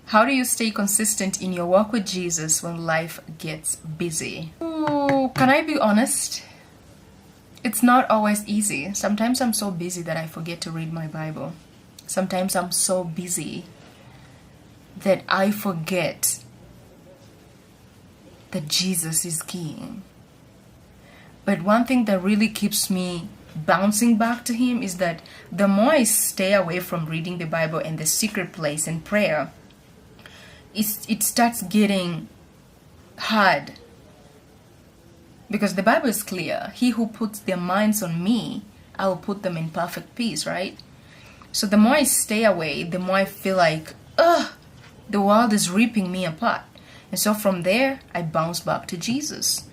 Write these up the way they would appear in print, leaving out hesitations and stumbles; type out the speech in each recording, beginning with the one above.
How do you stay consistent in your walk with Jesus when life gets busy? Ooh, can I be honest? It's not always easy. Sometimes I'm so busy that I forget to read my Bible. Sometimes I'm so busy that I forget that Jesus is King. But one thing that really keeps me bouncing back to Him is that the more I stay away from reading the Bible and the secret place and prayer, it starts getting hard. Because the Bible is clear. He who puts their minds on me, I will put them in perfect peace, right? So the more I stay away, the more I feel like, the world is ripping me apart. And so from there, I bounce back to Jesus.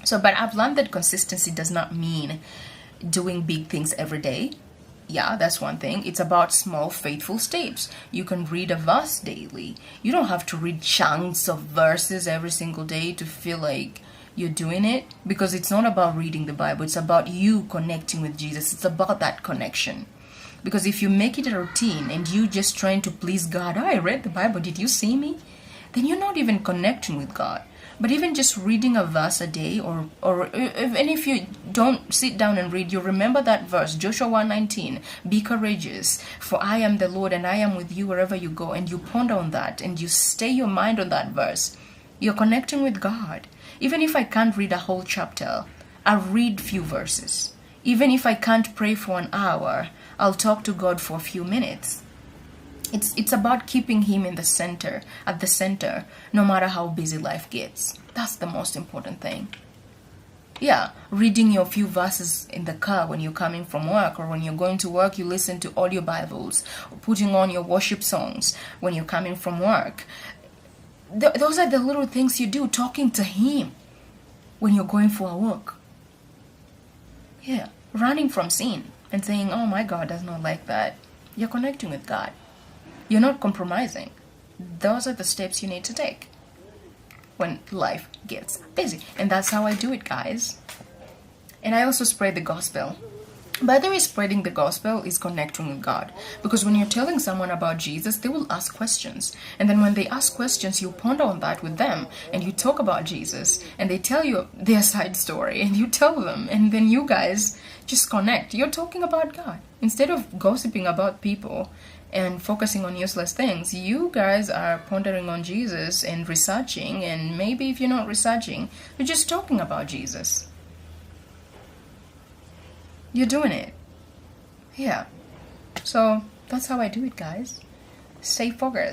But I've learned that consistency does not mean doing big things every day. Yeah, that's one thing. It's about small, faithful steps. You can read a verse daily. You don't have to read chunks of verses every single day to feel like you're doing it, because it's not about reading the Bible. It's about you connecting with Jesus. It's about that connection. Because if you make it a routine and you just trying to please God, I read the Bible, did you see me? Then you're not even connecting with God. But even just reading a verse a day, or even if you don't sit down and read, you remember that verse, Joshua 1:19, be courageous, for I am the Lord and I am with you wherever you go, and you ponder on that and you stay your mind on that verse, you're connecting with God. Even if I can't read a whole chapter, I'll read few verses. Even if I can't pray for an hour, I'll talk to God for a few minutes. It's about keeping Him at the center, no matter how busy life gets. That's the most important thing. Yeah, reading your few verses in the car when you're coming from work, or when you're going to work, you listen to audio Bibles, or putting on your worship songs when you're coming from work. Those are the little things you do, talking to Him when you're going for a walk. Yeah, running from sin and saying, oh, my God does not like that. You're connecting with God. You're not compromising. Those are the steps you need to take when life gets busy. And that's how I do it, guys. And I also spread the gospel. By the way, spreading the gospel is connecting with God. Because when you're telling someone about Jesus, they will ask questions. And then when they ask questions, you ponder on that with them. And you talk about Jesus. And they tell you their side story. And you tell them. And then you guys just connect. You're talking about God. Instead of gossiping about people and focusing on useless things, you guys are pondering on Jesus and researching. And maybe if you're not researching, you're just talking about Jesus. You're doing it. Yeah. So that's how I do it, guys. Stay focused.